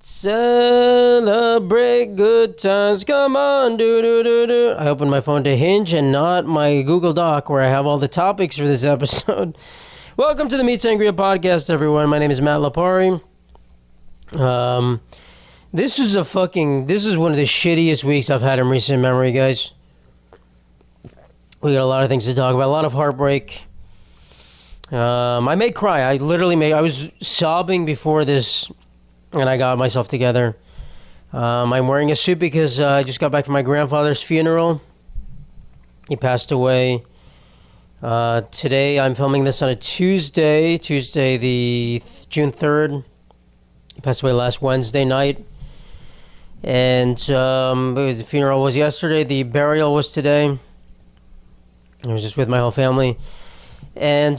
Celebrate good times. Come on, do. I opened my phone to Hinge and not my Google Doc where I have all the topics for this episode. Welcome to the Meat Sangria podcast, everyone. My name is Matt Lipari. This is one of the shittiest weeks I've had in recent memory, guys. We got a lot of things to talk about, a lot of heartbreak. I may cry. I was sobbing before this, and I got myself together. I'm wearing a suit because I just got back from my grandfather's funeral. He passed away. Today, I'm filming this on a Tuesday the June 3rd. He passed away last Wednesday night. And the funeral was yesterday. The burial was today. I was just with my whole family. And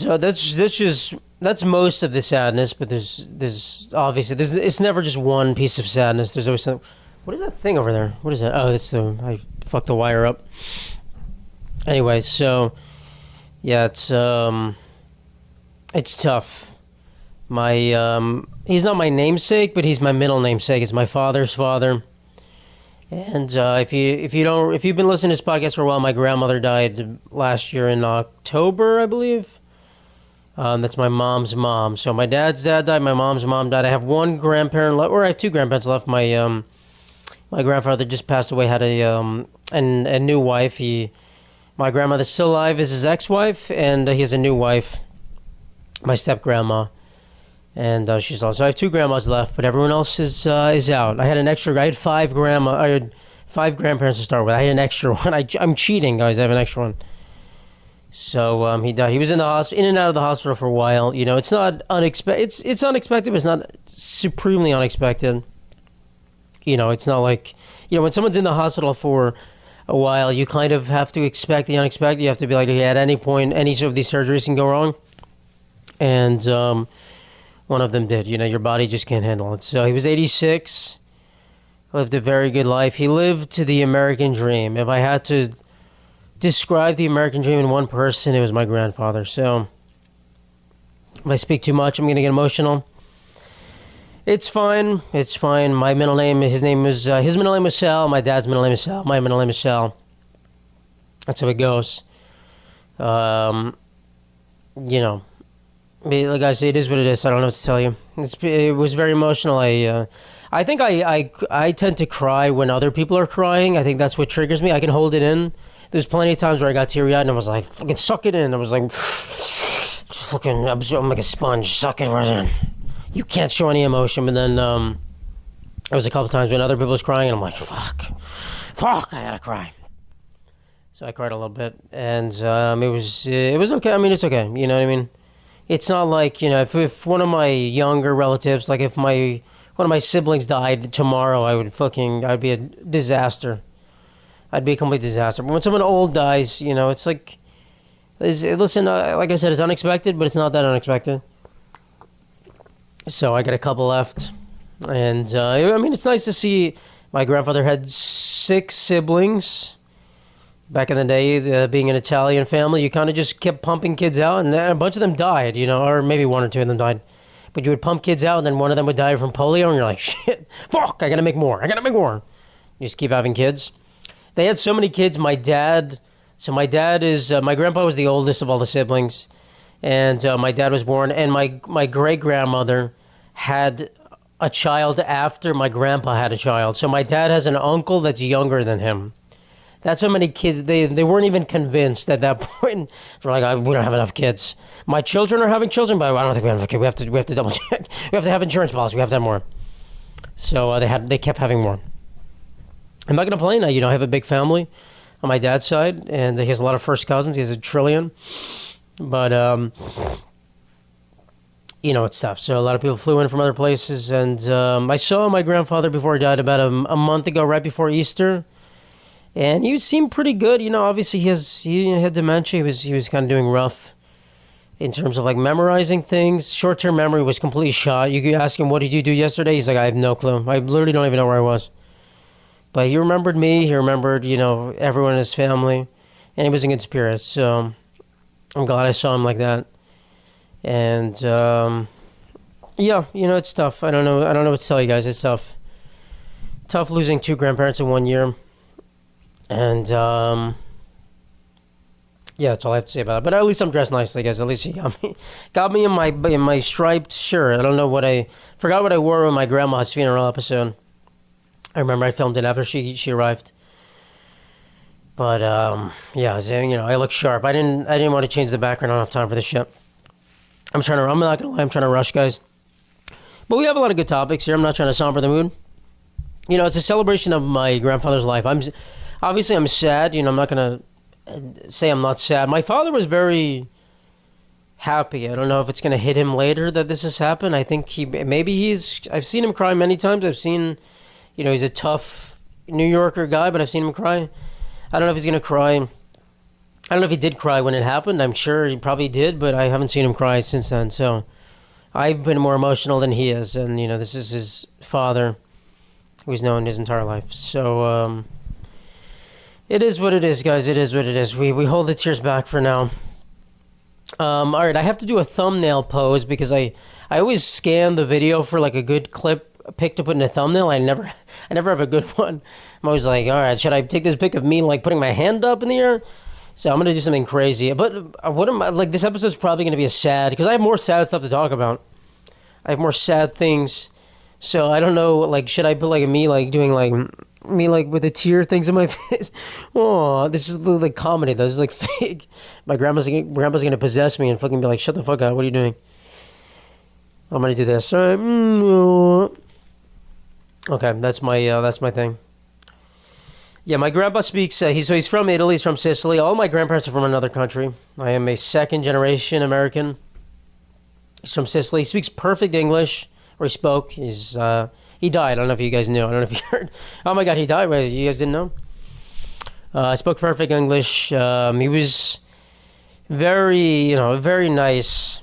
that's most of the sadness, but there's obviously it's never just one piece of sadness. There's always something. What is that thing over there? What is that? Oh, I fucked the wire up. Anyway, so yeah, it's tough. He's not my namesake, but he's my middle namesake. It's my father's father. And if you've been listening to this podcast for a while, my grandmother died last year in October, I believe. That's my mom's mom. So my dad's dad died, my mom's mom died. I have one grandparent left, or I have two grandparents left. My grandfather just passed away, had a new wife. My grandmother's still alive, is his ex-wife, and he has a new wife, my step-grandma. And she's also. I have two grandmas left, but everyone else is out. I had five grandparents to start with. I had an extra one. I'm cheating, guys. I have an extra one. So he died. He was in and out of the hospital for a while. You know, it's not unexpected. It's unexpected, but it's not supremely unexpected. You know, it's not like, when someone's in the hospital for a while, you kind of have to expect the unexpected. You have to be like, at any point, any of these surgeries can go wrong, and one of them did. Your body just can't handle it. So he was 86, lived a very good life. He lived to the American dream. If I had to describe the American dream in one person, it was my grandfather. So if I speak too much, I'm going to get emotional. It's fine. His middle name was Sal. My dad's middle name is Sal. My middle name is Sal. That's how it goes. Like I say, it is what it is. I don't know what to tell you. It was very emotional. I think I tend to cry when other people are crying. I think that's what triggers me. I can hold it in. There's plenty of times where I got teary-eyed and I was like, fucking suck it in. I was like, fucking absorb like a sponge, suck it right in. You can't show any emotion. But then there was a couple times when other people was crying and I'm like, fuck, I gotta cry. So I cried a little bit, and it was okay. I mean, it's okay. You know what I mean? It's not like, if one of my younger relatives, like if one of my siblings died tomorrow, I'd be a disaster. I'd be a complete disaster. But when someone old dies, it's like, listen, like I said, it's unexpected, but it's not that unexpected. So I got a couple left. And, it's nice to see my grandfather had 6 siblings. Back in the day, being an Italian family, you kind of just kept pumping kids out, and a bunch of them died, or maybe 1 or 2 of them died. But you would pump kids out, and then one of them would die from polio, and you're like, shit, fuck, I gotta make more. You just keep having kids. They had so many kids. My grandpa was the oldest of all the siblings, and my dad was born, and my great-grandmother had a child after my grandpa had a child. So my dad has an uncle that's younger than him. That's how many kids. They weren't even convinced at that point. They're like, we don't have enough kids. My children are having children, but I don't think we have enough kids. We have to double check. We have to have insurance policy. We have to have more. So they kept having more. I'm not gonna complain. I have a big family on my dad's side, and he has a lot of first cousins. He has 1 trillion, but it's tough. So a lot of people flew in from other places, and I saw my grandfather before he died about a month ago, right before Easter. And he seemed pretty good. Obviously he had dementia. He was kind of doing rough in terms of like memorizing things. Short-term memory was completely shot. You could ask him, what did you do yesterday? He's like, I have no clue. I literally don't even know where I was. But he remembered me. He remembered, everyone in his family. And he was in good spirits. So I'm glad I saw him like that. And Yeah, it's tough. I don't know. I don't know what to tell you guys. It's tough. Tough losing two grandparents in 1 year. And, yeah, that's all I have to say about it. But at least I'm dressed nicely, guys. At least he got me in my striped shirt. I don't know forgot what I wore in my grandma's funeral episode. I remember I filmed it after she arrived. But, yeah, so, I look sharp. I didn't want to change the background. I don't have time for this shit. I'm not going to lie. I'm trying to rush, guys. But we have a lot of good topics here. I'm not trying to somber the mood. It's a celebration of my grandfather's life. I'm sad. I'm not going to say I'm not sad. My father was very happy. I don't know if it's going to hit him later that this has happened. I think I've seen him cry many times. I've seen, he's a tough New Yorker guy, but I've seen him cry. I don't know if he's going to cry. I don't know if he did cry when it happened. I'm sure he probably did, but I haven't seen him cry since then. So I've been more emotional than he is. And, this is his father, who he's known his entire life. So, it is what it is, guys. It is what it is. We hold the tears back for now. All right, I have to do a thumbnail pose because I always scan the video for like a good pic to put in a thumbnail. I never have a good one. I'm always like, all right, should I take this pic of me like putting my hand up in the air? So I'm gonna do something crazy. But this episode's probably gonna be because I have more sad stuff to talk about. I have more sad things. So I don't know, like, should I put like me like doing like me like with the tear things in my face? Oh, this is like comedy. This is like fake. My grandpa's gonna possess me and fucking be like, shut the fuck up. What are you doing? I'm gonna do this. Okay, that's my thing. Yeah, my grandpa speaks. He's from Italy. He's from Sicily. All my grandparents are from another country. I am a second generation American. He's from Sicily. He speaks perfect English. Or he spoke. He died. I don't know if you guys knew. I don't know if you heard. Oh my God, he died. Wait, you guys didn't know? I spoke perfect English. He was very nice.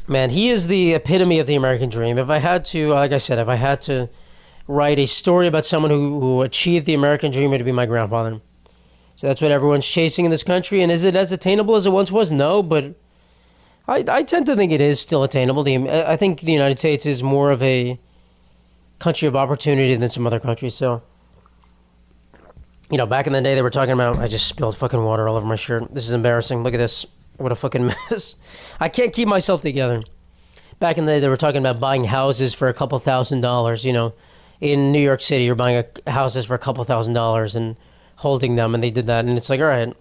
Man, he is the epitome of the American dream. If I had to write a story about someone who achieved the American dream, it would be my grandfather. So that's what everyone's chasing in this country. And is it as attainable as it once was? No, but I tend to think it is still attainable. I think the United States is more of a country of opportunity than some other countries. So, back in the day they were talking about, I just spilled fucking water all over my shirt. This is embarrassing. Look at this. What a fucking mess. I can't keep myself together. Back in the day they were talking about buying houses for a couple $1,000s, In New York City, you're buying houses for a couple $1,000s and holding them, and they did that. And it's like, all right,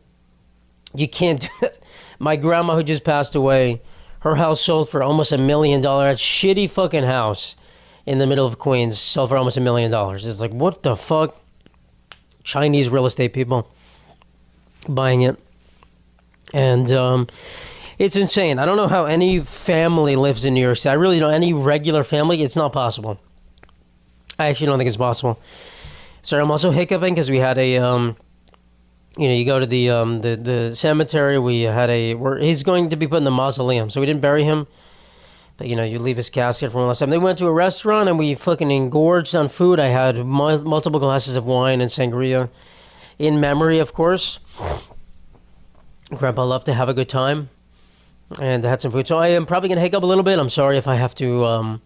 you can't do that. My grandma, who just passed away, her house sold for almost $1 million. That shitty fucking house in the middle of Queens sold for almost $1 million. It's like, what the fuck? Chinese real estate people buying it. And it's insane. I don't know how any family lives in New York City. I really don't. Any regular family, it's not possible. I actually don't think it's possible. Sorry, I'm also hiccuping because we had a... you go to the cemetery. He's going to be put in the mausoleum, so we didn't bury him. But you leave his casket from last time. They went to a restaurant and we fucking engorged on food. I had multiple glasses of wine and sangria, in memory, of course. Grandpa loved to have a good time, and I had some food. So I am probably gonna hiccup a little bit. I'm sorry if I have to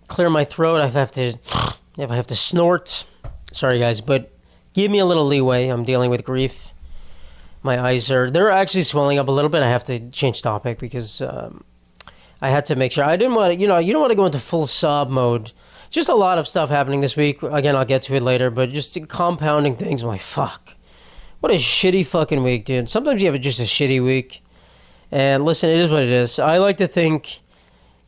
clear my throat. If I have to snort. Sorry, guys, but give me a little leeway. I'm dealing with grief. My eyes they're actually swelling up a little bit. I have to change topic because I had to make sure. I didn't want to, you don't want to go into full sob mode. Just a lot of stuff happening this week. Again, I'll get to it later, but just compounding things. I'm like, fuck. What a shitty fucking week, dude. Sometimes you have just a shitty week. And listen, it is what it is. I like to think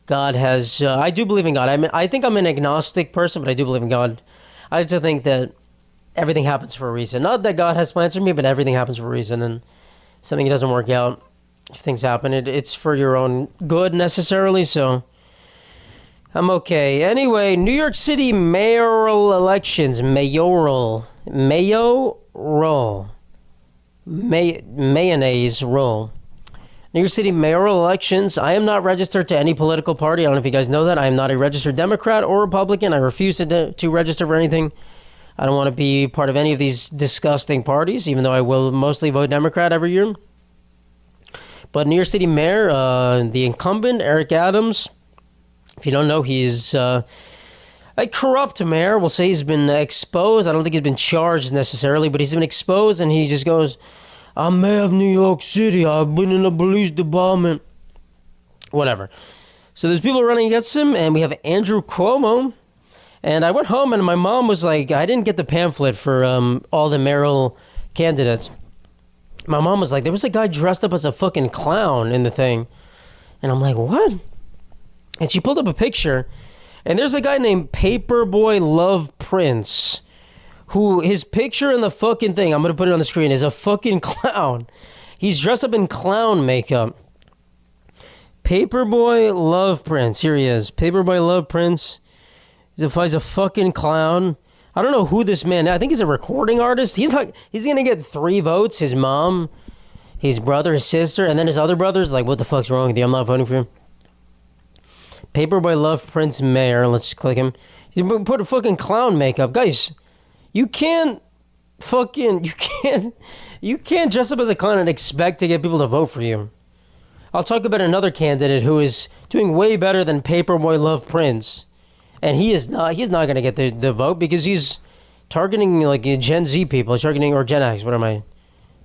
God has, I do believe in God. I think I'm an agnostic person, but I do believe in God. I like to think that everything happens for a reason. Not that God has plans for me, but everything happens for a reason. And something doesn't work out, if things happen, it's for your own good necessarily. So I'm okay. Anyway, New York City Mayoral Elections. Mayonnaise roll. New York City Mayoral Elections. I am not registered to any political party. I don't know if you guys know that. I am not a registered Democrat or Republican. I refuse to register for anything. I don't want to be part of any of these disgusting parties, even though I will mostly vote Democrat every year. But New York City Mayor, the incumbent, Eric Adams, If you don't know, he's a corrupt mayor. We'll say he's been exposed. I don't think he's been charged necessarily, but he's been exposed, and he just goes, I'm mayor of New York City. I've been in the police department. Whatever. So there's people running against him, and we have Andrew Cuomo. And I went home, and my mom was like, I didn't get the pamphlet for all the mayoral candidates. My mom was like, there was a guy dressed up as a fucking clown in the thing. And I'm like, what? And she pulled up a picture, and there's a guy named Paperboy Love Prince, who his picture in the fucking thing, I'm going to put it on the screen, is a fucking clown. He's dressed up in clown makeup. Paperboy Love Prince. Here he is. Paperboy Love Prince. He's a fucking clown. I don't know who this man is. I think he's a recording artist. He's going to get 3 votes. His mom, his brother, his sister, and then his other brother's like, what the fuck's wrong with you? I'm not voting for him. Paperboy Love Prince Mayor. Let's click him. He put a fucking clown makeup. Guys, you can't dress up as a clown and expect to get people to vote for you. I'll talk about another candidate who is doing way better than Paperboy Love Prince. And he's not going to get the vote because he's targeting like Gen Z people. He's targeting, or Gen X, what am I?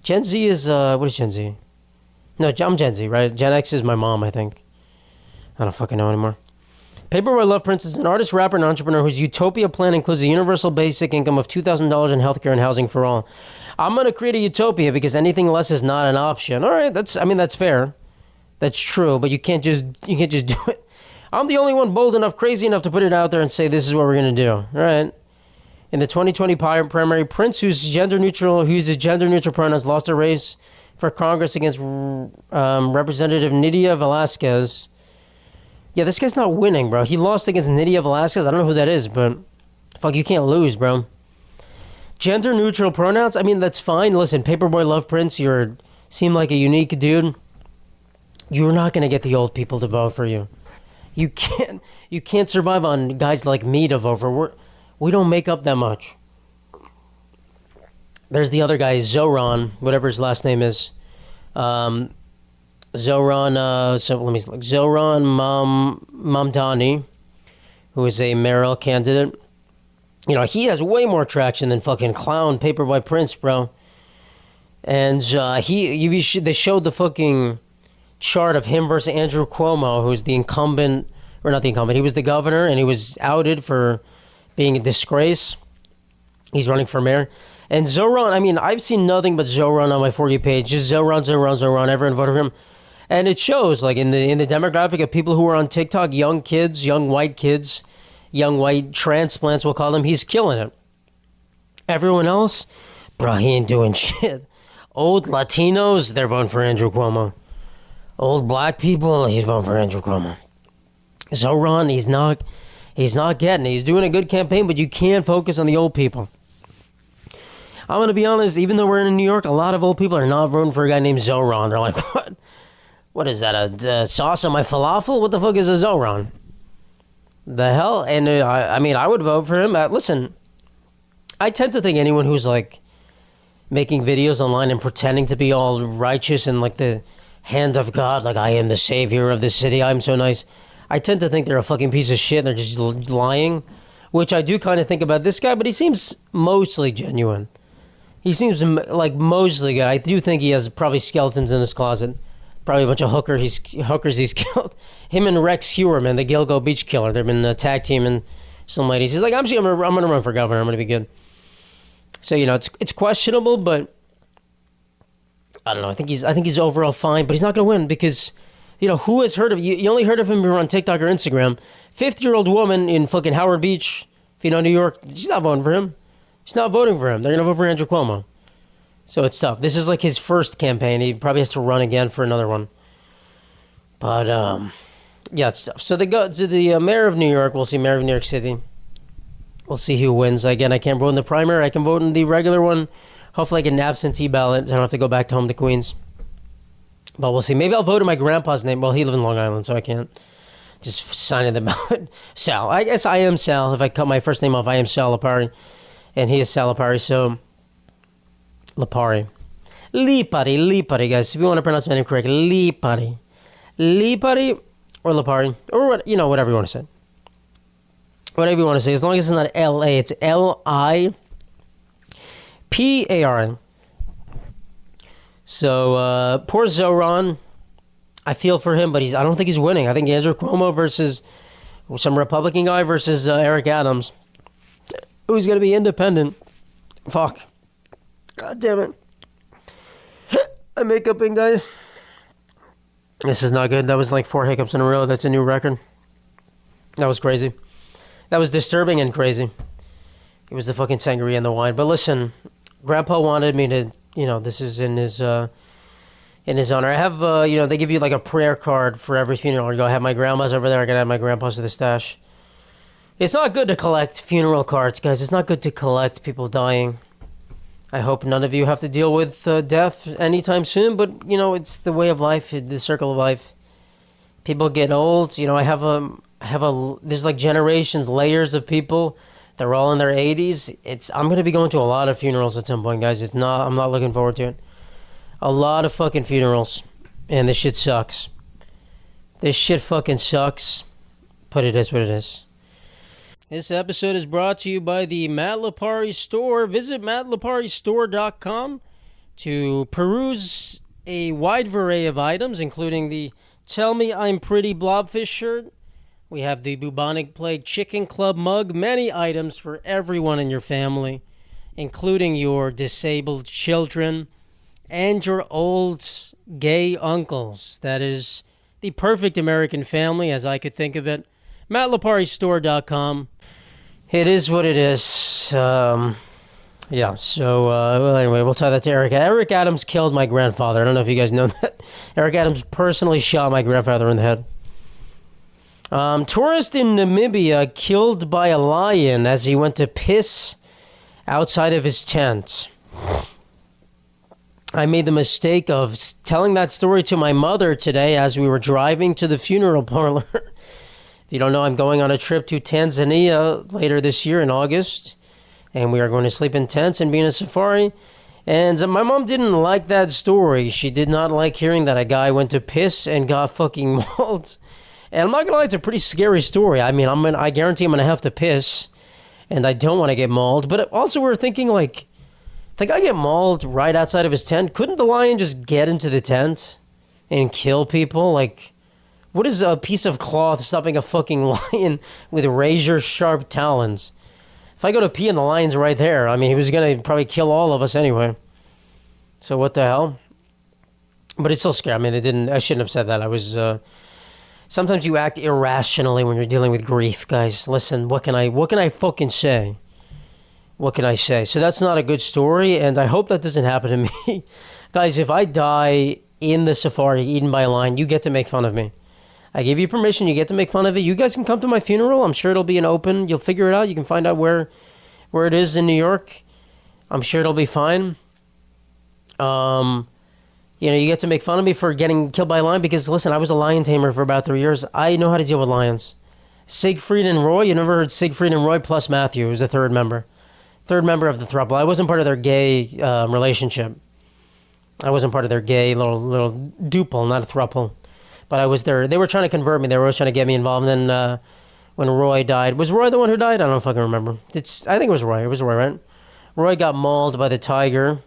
Gen Z is, what is Gen Z? No, I'm Gen Z, right? Gen X is my mom, I think. I don't fucking know anymore. Paperboy Love Prince is an artist, rapper, and entrepreneur whose utopia plan includes a universal basic income of $2,000 in healthcare and housing for all. I'm going to create a utopia because anything less is not an option. All right, that's fair. That's true, but you can't just do it. I'm the only one bold enough, crazy enough to put it out there and say this is what we're going to do. All right. In the 2020 primary, Prince, who uses gender neutral pronouns, lost a race for Congress against Representative Nydia Velasquez. Yeah, this guy's not winning, bro. He lost against Nydia Velasquez. I don't know who that is, but fuck, you can't lose, bro. Gender neutral pronouns. I mean, that's fine. Listen, Paperboy Love Prince, seem like a unique dude. You're not going to get the old people to vote for you. You can't survive on guys like me to vote for. We don't make up that much. There's the other guy, Zoran, whatever his last name is. Zoran Mamdani, who is a mayoral candidate. You know, he has way more traction than fucking clown Paperboy Prince, bro. And they showed the fucking chart of him versus Andrew Cuomo, who's the incumbent, or not the incumbent, he was the governor, and he was outed for being a disgrace. He's running for mayor. And Zoran, I mean, I've seen nothing but Zoran on my For You page. Just Zoran, everyone voted for him. And it shows, like, in the demographic of people who are on TikTok, young kids, young white transplants, we'll call them, he's killing it. Everyone else, bro, he ain't doing shit. Old Latinos, they're voting for Andrew Cuomo. Old black people, he's voting for Andrew Cuomo. Zoran, he's not getting it. He's doing a good campaign, but you can't focus on the old people. I'm going to be honest, even though we're in New York, a lot of old people are not voting for a guy named Zoran. They're like, what? What is that, a sauce on my falafel? What the fuck is a Zoran? The hell? And I would vote for him. Listen, I tend to think anyone who's like making videos online and pretending to be all righteous and like the hand of God, like I am the savior of this city, I'm so nice. I tend to think they're a fucking piece of shit and they're just lying, which I do kind of think about this guy, but he seems mostly genuine. He seems like mostly good. I do think he has probably skeletons in his closet. Probably a bunch of hookers he's killed. Him and Rex Hewerman, the Gilgo Beach killer, they've been a tag team and some ladies. He's like, I'm going to run for governor. I'm going to be good. So, you know, it's questionable, but I don't know. I think he's overall fine, but he's not going to win because, you know, who has heard of you? You only heard of him on TikTok or Instagram. 50-year-old woman in fucking Howard Beach, if you know New York, she's not voting for him. She's not voting for him. They're going to vote for Andrew Cuomo. So it's tough. This is like his first campaign. He probably has to run again for another one. But, yeah, it's tough. So they go to the mayor of New York. We'll see, mayor of New York City. We'll see who wins. Again, I can't vote in the primary. I can vote in the regular one. Hopefully I get an absentee ballot. I don't have to go back home to Queens. But we'll see. Maybe I'll vote in my grandpa's name. Well, he lives in Long Island, so I can't just sign in the ballot. Sal. I guess I am Sal. If I cut my first name off, I am Sal Lipari. And he is Sal Lipari, so Lipari, guys. If you want to pronounce my name correctly, Lipari. or Lipari, or what, whatever you want to say. Whatever you want to say, as long as it's not L-A, it's L-I-P-A-R-N. So, poor Zoran. I feel for him, but I don't think he's winning. I think Andrew Cuomo versus some Republican guy versus Eric Adams, who's going to be independent. Fuck. God damn it. I'm hiccuping, guys. This is not good. That was like 4 hiccups in a row. That's a new record. That was crazy. That was disturbing and crazy. It was the fucking sangria and the wine. But listen, Grandpa wanted me to, this is in his honor. I have, they give you like a prayer card for every funeral. You go, I have my grandma's over there. I gotta have my grandpa's to the stash. It's not good to collect funeral cards, guys. It's not good to collect people dying. I hope none of you have to deal with death anytime soon, but, it's the way of life, the circle of life. People get old. There's like generations, layers of people. They're all in their 80s. I'm going to be going to a lot of funerals at some point, guys. I'm not looking forward to it. A lot of fucking funerals. And this shit sucks. This shit fucking sucks. But it is what it is. This episode is brought to you by the Matt Lipari store. Visit mattliparistore.com to peruse a wide array of items, including the Tell Me I'm Pretty Blobfish shirt. We have the Bubonic Plague Chicken Club mug. Many items for everyone in your family, including your disabled children and your old gay uncles. That is the perfect American family, as I could think of it. mattliparistore.com. It is what it is. Well, anyway, we'll tie that to Eric. Eric Adams killed my grandfather. I don't know if you guys know that. Eric Adams personally shot my grandfather in the head. Tourist in Namibia killed by a lion as he went to piss outside of his tent. I made the mistake of telling that story to my mother today as we were driving to the funeral parlor. If you don't know, I'm going on a trip to Tanzania later this year in August, and we are going to sleep in tents and be in a safari. And my mom didn't like that story. She did not like hearing that a guy went to piss and got fucking mauled. And I'm not gonna lie, it's a pretty scary story. I mean, I guarantee I'm gonna have to piss, and I don't want to get mauled. But also, we were thinking like, if the guy get mauled right outside of his tent, couldn't the lion just get into the tent and kill people? Like, what is a piece of cloth stopping a fucking lion with razor sharp talons? If I go to pee and the lion's right there, I mean, he was gonna probably kill all of us anyway. So what the hell? But it's still scary. I mean, I shouldn't have said that. I was. Sometimes you act irrationally when you're dealing with grief, guys. Listen, what can I fucking say? What can I say? So that's not a good story, and I hope that doesn't happen to me. Guys, if I die in the safari eaten by a lion, you get to make fun of me. I give you permission. You get to make fun of it. You guys can come to my funeral. I'm sure it'll be an open. You'll figure it out. You can find out where it is in New York. I'm sure it'll be fine. You get to make fun of me for getting killed by a lion because, listen, I was a lion tamer for about 3 years. I know how to deal with lions. Siegfried and Roy, you never heard Siegfried and Roy plus Matthew, who's the third member. Third member of the throuple. I wasn't part of their gay relationship. I wasn't part of their gay little duple, not a throuple. But I was there. They were trying to convert me. They were always trying to get me involved. And then when Roy died, was Roy the one who died? I don't fucking remember. I think it was Roy. It was Roy, right? Roy got mauled by the tiger.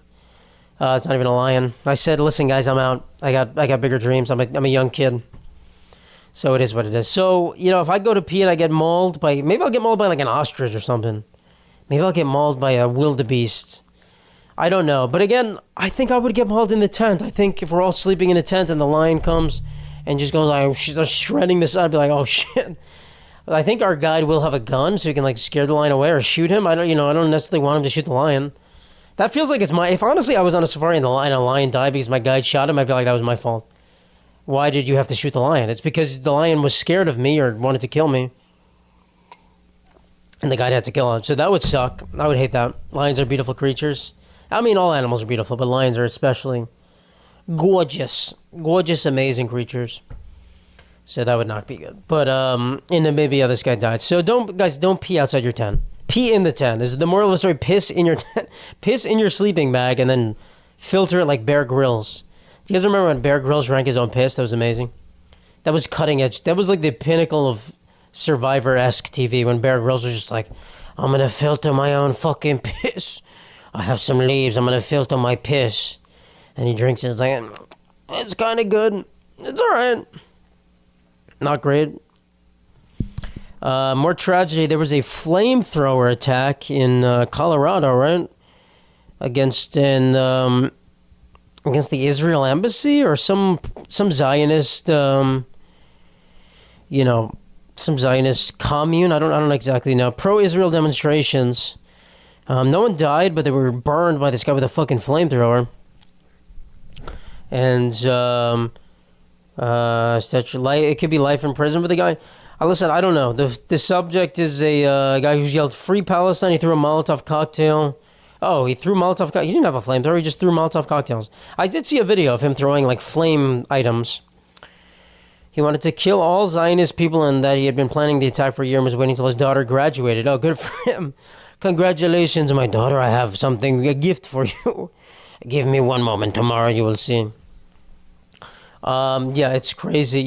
It's not even a lion. I said, listen, guys, I'm out. I got bigger dreams. I'm a young kid. So it is what it is. So, if I go to pee and I get mauled by... Maybe I'll get mauled by like an ostrich or something. Maybe I'll get mauled by a wildebeest. I don't know. But again, I think I would get mauled in the tent. I think if we're all sleeping in a tent and the lion comes and just goes like, shredding this, I'd be like, oh, shit. I think our guide will have a gun so he can like scare the lion away or shoot him. I don't necessarily want him to shoot the lion. That feels like it's my... If honestly I was on a safari and a lion died because my guide shot him, I'd be like, that was my fault. Why did you have to shoot the lion? It's because the lion was scared of me or wanted to kill me. And the guide had to kill him. So that would suck. I would hate that. Lions are beautiful creatures. I mean, all animals are beautiful, but lions are especially gorgeous. Gorgeous, amazing creatures. So that would not be good. But in Namibia, this guy died. So don't pee outside your tent. Pee in the tent. Is the moral of the story? Piss in your tent. Piss in your sleeping bag and then filter it like Bear Grylls. Do you guys remember when Bear Grylls drank his own piss? That was amazing. That was cutting edge. That was like the pinnacle of Survivor-esque TV when Bear Grylls was just like, I'm gonna filter my own fucking piss. I have some leaves. I'm gonna filter my piss, and he drinks it. It's like, it's kind of good. It's all right. Not great. More tragedy. There was a flamethrower attack in Colorado, right? Against the Israel embassy or some Zionist, some Zionist commune. I don't exactly know. Pro-Israel demonstrations. No one died, but they were burned by this guy with a fucking flamethrower. And it could be life in prison for the guy. Listen, I don't know. The subject is a guy who yelled "Free Palestine." He threw a Molotov cocktail. Oh, he threw Molotov cocktails. He didn't have a flamethrower. He just threw Molotov cocktails. I did see a video of him throwing like flame items. He wanted to kill all Zionist people and that he had been planning the attack for a year and was waiting until his daughter graduated. Oh, good for him. Congratulations, my daughter. I have a gift for you. Give me one moment. Tomorrow you will see. Yeah, it's crazy.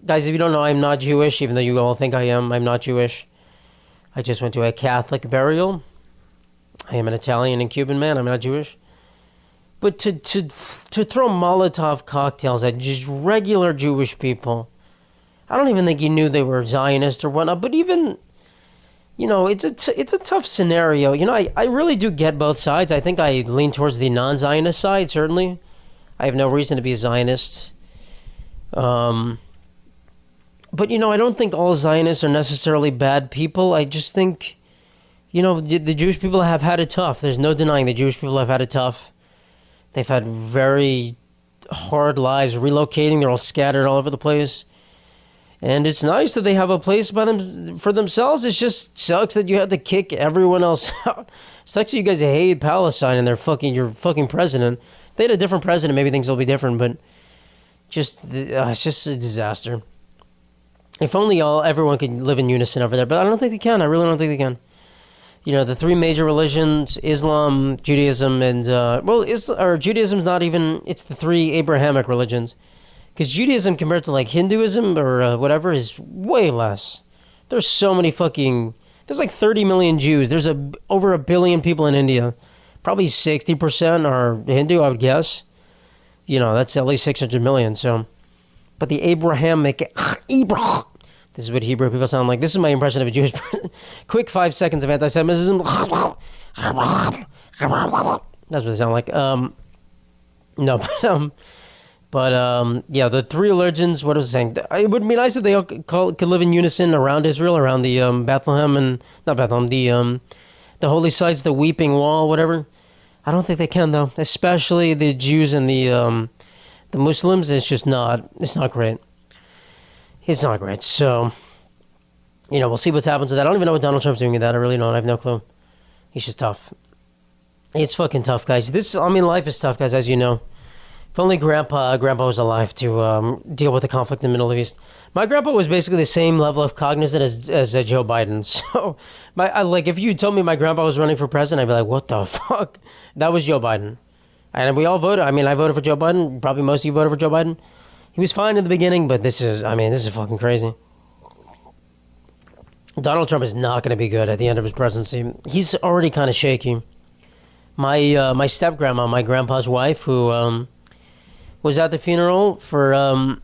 Guys, if you don't know, I'm not Jewish, even though you all think I am. I'm not Jewish. I just went to a Catholic burial. I am an Italian and Cuban man. I'm not Jewish. But to throw Molotov cocktails at just regular Jewish people, I don't even think he knew they were Zionist or whatnot. But even, it's a tough scenario. I really do get both sides. I think I lean towards the non-Zionist side, certainly. I have no reason to be a Zionist. But, I don't think all Zionists are necessarily bad people. I just think, the Jewish people have had it tough. There's no denying the Jewish people have had it tough. They've had very hard lives relocating. They're all scattered all over the place. And it's nice that they have a place for themselves. It just sucks that you have to kick everyone else out. Sucks that you guys hate Palestine and your fucking president. If they had a different president, maybe things will be different, but it's just a disaster. If only everyone could live in unison over there, but I don't think they can. I really don't think they can. The three major religions, Islam, Judaism, and Judaism's not even, it's the three Abrahamic religions. Because Judaism compared to like Hinduism or whatever is way less. There's like 30 million Jews. There's over 1 billion people in India. Probably 60% are Hindu, I would guess. That's at least 600 million. So, but the Abrahamic, this is what Hebrew people sound like. This is my impression of a Jewish person. Quick 5 seconds of anti-Semitism. That's what they sound like. The three religions. What was I saying? It would be nice if they all could live in unison around Israel, around the Bethlehem and not Bethlehem, the holy sites, the Weeping Wall, whatever. I don't think they can though, especially the Jews and the Muslims. It's just not. It's not great. It's not great. So, we'll see what's happened to that. I don't even know what Donald Trump's doing with that. I really don't. I have no clue. He's just tough. It's fucking tough, guys. Life is tough, guys, as you know. If only Grandpa was alive to deal with the conflict in the Middle East. My grandpa was basically the same level of cognizant as Joe Biden. So, if you told me my grandpa was running for president, I'd be like, what the fuck? That was Joe Biden. And we all voted. I voted for Joe Biden. Probably most of you voted for Joe Biden. He was fine in the beginning, but this is fucking crazy. Donald Trump is not going to be good at the end of his presidency. He's already kind of shaky. My step-grandma, my grandpa's wife, who was at the funeral for a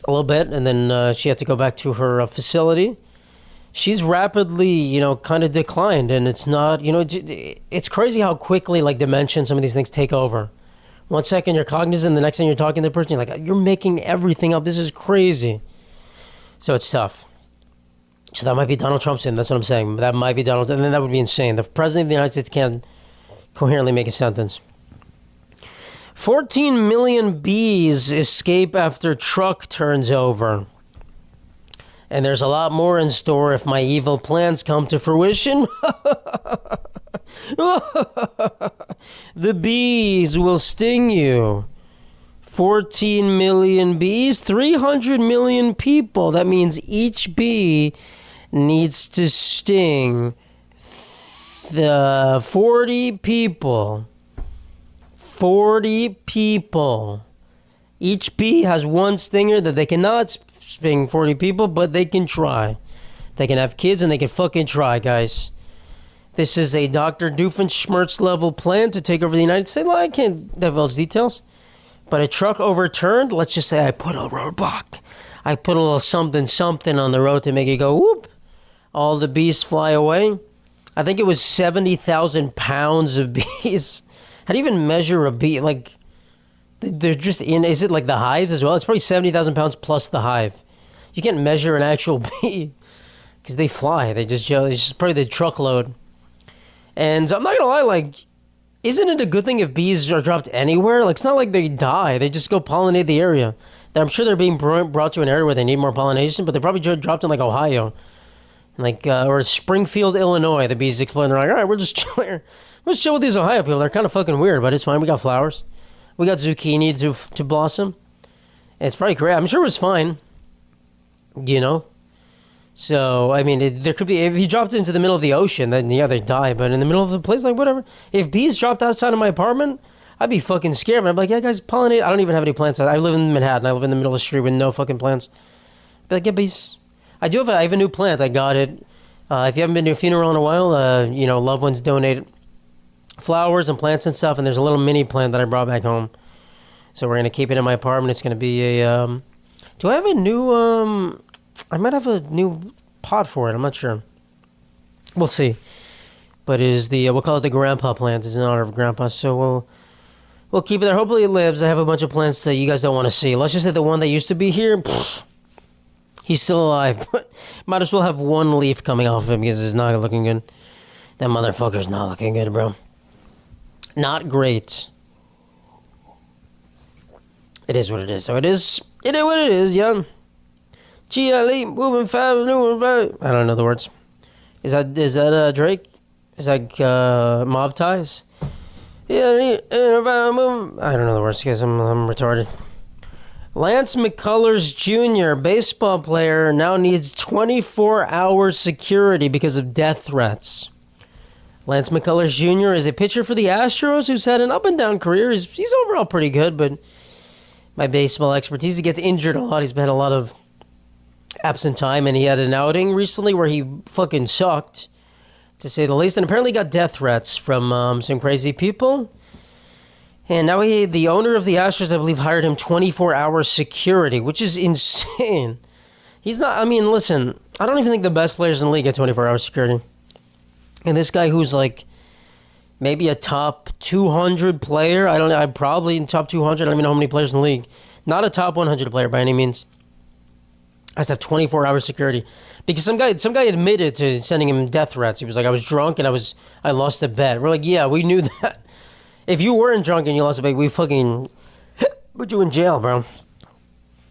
little bit, and then she had to go back to her facility. She's rapidly, kind of declined, and it's not, it's crazy how quickly, like, dementia and some of these things take over. 1 second you're cognizant, the next thing you're talking to the person, you're like, you're making everything up. This is crazy. So it's tough. So that might be Donald Trump's in. That's what I'm saying. That might be Donald, and then that would be insane. The president of the United States can't coherently make a sentence. 14 million bees escape after truck turns over. And there's a lot more in store if my evil plans come to fruition. The bees will sting you. 14 million bees, 300 million people. That means each bee needs to sting 40 people. 40 people. Each bee has one stinger that they cannot sting 40 people, but they can try. They can have kids and they can fucking try, guys. This is a Dr. Doofenshmirtz level plan to take over the United States. Well, I can't divulge details. But a truck overturned, let's just say I put a roadblock. I put a little something on the road to make it go whoop. All the bees fly away. I think it was 70,000 pounds of bees. How do you even measure a bee? Like, they're just in, is it like the hives as well? It's probably 70,000 pounds plus the hive. You can't measure an actual bee because they fly. It's just probably the truckload. And I'm not going to lie, like, isn't it a good thing if bees are dropped anywhere? Like, it's not like they die. They just go pollinate the area. I'm sure they're being brought to an area where they need more pollination, but they probably dropped in, like, Ohio. Like, or Springfield, Illinois. The bees explain. They're like, all right, we're just chilling. Let's chill with these Ohio people. They're kind of fucking weird, but it's fine. We got flowers. We got zucchini to blossom. It's probably great. I'm sure it was fine. You know? So, I mean, there could be, if you dropped it into the middle of the ocean, then yeah, they die. But in the middle of the place, like, whatever. If bees dropped outside of my apartment, I'd be fucking scared. But I'd be like, yeah, guys, pollinate. I don't even have any plants. I live in Manhattan. I live in the middle of the street with no fucking plants. But like, yeah, bees. I have a new plant. I got it. If you haven't been to a funeral in a while, loved ones donate flowers and plants and stuff. And there's a little mini plant that I brought back home. So we're going to keep it in my apartment. It's going to be a, do I have a new, I might have a new pot for it. I'm not sure. We'll see. But it is we'll call it the grandpa plant. It's in honor of grandpa. So we'll keep it there. Hopefully it lives. I have a bunch of plants that you guys don't want to see. Let's just say the one that used to be here, he's still alive. But might as well have one leaf coming off of him because it's not looking good. That motherfucker's not looking good, bro. Not great. It is what it is. So it is what it is, young. GLE, moving fast, moving fast. I don't know the words. Is that Drake? Is that Mob Ties? Yeah, I don't know the words because I'm retarded. Lance McCullers Jr., baseball player, now needs 24-hour security because of death threats. Lance McCullers Jr. is a pitcher for the Astros who's had an up-and-down career. He's overall pretty good, but my baseball expertise, he gets injured a lot. He's had a lot of absent time, and he had an outing recently where he fucking sucked, to say the least, and apparently got death threats from some crazy people. And now the owner of the Astros, I believe, hired him 24-hour security, which is insane. He's not, I mean, listen, I don't even think the best players in the league get 24-hour security. And this guy who's like maybe a top 200 player, I'm probably in top 200, I don't even know how many players in the league. Not a top 100 player by any means. I have 24-hour security because some guy admitted to sending him death threats. He was like, I was drunk and I lost a bet. We're like, yeah, we knew that. If you weren't drunk and you lost a bet, we fucking put you in jail, bro.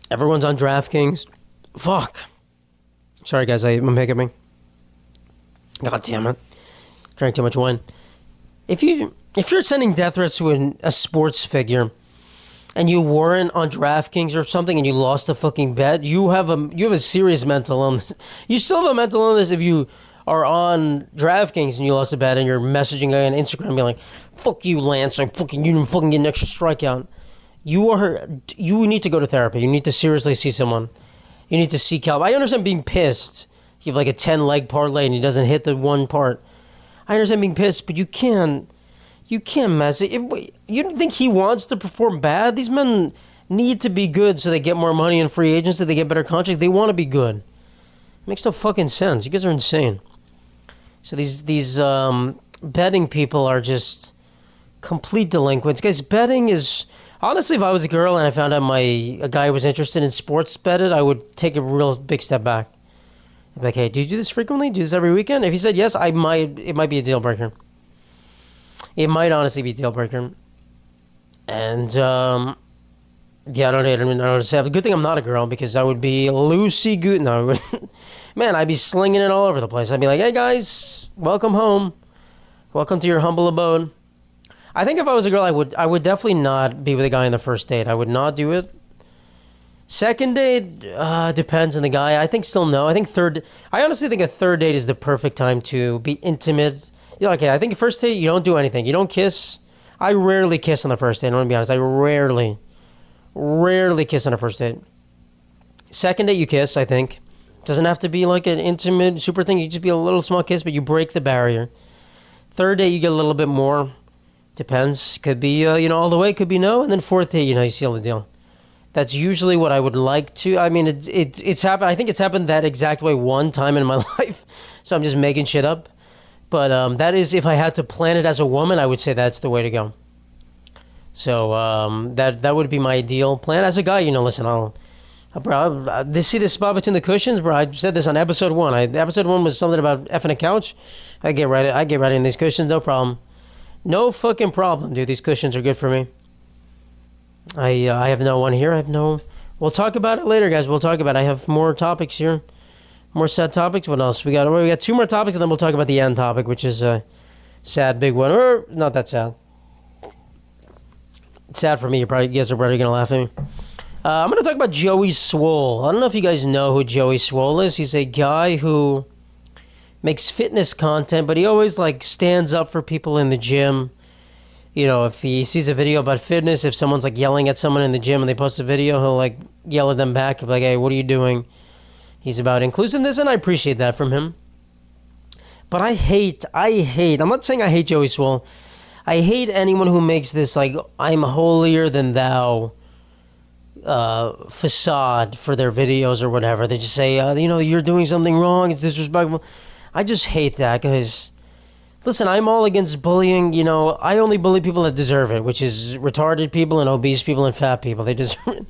Everyone's on DraftKings. Fuck. Sorry, guys, I'm hiccuping. God damn it. Drank too much wine. If you're sending death threats to a sports figure, and you weren't on DraftKings or something and you lost a fucking bet, you have a serious mental illness. You still have a mental illness if you are on DraftKings and you lost a bet and you're messaging a guy on Instagram being like, fuck you, Lance, you didn't fucking get an extra strikeout. You need to go to therapy. You need to seriously see someone. You need to seek help. I understand being pissed. You have like a 10-leg parlay and he doesn't hit the one part. I understand being pissed, but you can't mess it. You don't think he wants to perform bad? These men need to be good so they get more money in free agency, they get better contracts. They want to be good. It makes no fucking sense. You guys are insane. So these betting people are just complete delinquents. Guys, betting is... Honestly, if I was a girl and I found out a guy was interested in sports betted, I would take a real big step back. I'd be like, hey, do you do this frequently? Do you do this every weekend? If he said yes, it might be a deal breaker. It might honestly be a deal breaker. And, yeah, I don't know what to say. Good thing I'm not a girl because I would be loosey-goosey. No, man, I'd be slinging it all over the place. I'd be like, hey, guys, welcome home. Welcome to your humble abode. I think if I was a girl, I would definitely not be with a guy on the first date. I would not do it. Second date, depends on the guy. I think still no. I honestly think a third date is the perfect time to be intimate. Okay, I think first date, you don't do anything. You don't kiss. I rarely kiss on the first date. I'm going to be honest. I rarely Rarely kiss on a first date. Second date, you kiss, I think. Doesn't have to be like an intimate, super thing. You just be a little small kiss, but you break the barrier. Third date, you get a little bit more. Depends. Could be, all the way. Could be no. And then fourth date, you seal the deal. That's usually what I would like to. I mean, it's happened. I think it's happened that exact way one time in my life. So I'm just making shit up. But that is, if I had to plan it as a woman, I would say that's the way to go. So that would be my ideal plan. As a guy, listen, see this spot between the cushions, bro? I said this on episode 1. Episode 1 was something about effing a couch. I get right in these cushions, no problem. No fucking problem, dude. These cushions are good for me. I have no one here. We'll talk about it later, guys. We'll talk about it. I have more topics here. More sad topics. What else? We got 2 more topics, and then we'll talk about the end topic, which is a sad big one. Or not that sad. It's sad for me. You guys are probably going to laugh at me. I'm going to talk about Joey Swoll. I don't know if you guys know who Joey Swoll is. He's a guy who makes fitness content, but he always stands up for people in the gym. If he sees a video about fitness, if someone's yelling at someone in the gym and they post a video, he'll yell at them back. He'll be like, hey, what are you doing? He's about inclusiveness, and I appreciate that from him. But I hate, I'm not saying I hate Joey Swoll. I hate anyone who makes this I'm holier than thou facade for their videos or whatever. They just say, you're doing something wrong, it's disrespectful. I just hate that, because listen, I'm all against bullying. I only bully people that deserve it, which is retarded people and obese people and fat people. They deserve it.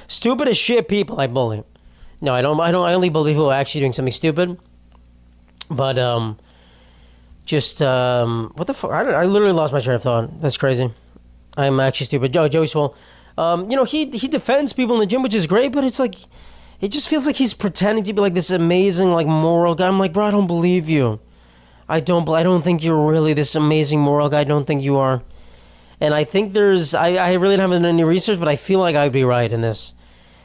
Stupid as shit people I bully. No, I don't. I only bully people who are actually doing something stupid. But what the fuck? I literally lost my train of thought. That's crazy. I'm actually stupid. Joey Swoll. He defends people in the gym, which is great, but it's it just feels like he's pretending to be this amazing moral guy. I'm bro, I don't believe you. I don't think you're really this amazing moral guy. I don't think you are. And I think I really don't have any research, but I feel like I'd be right in this.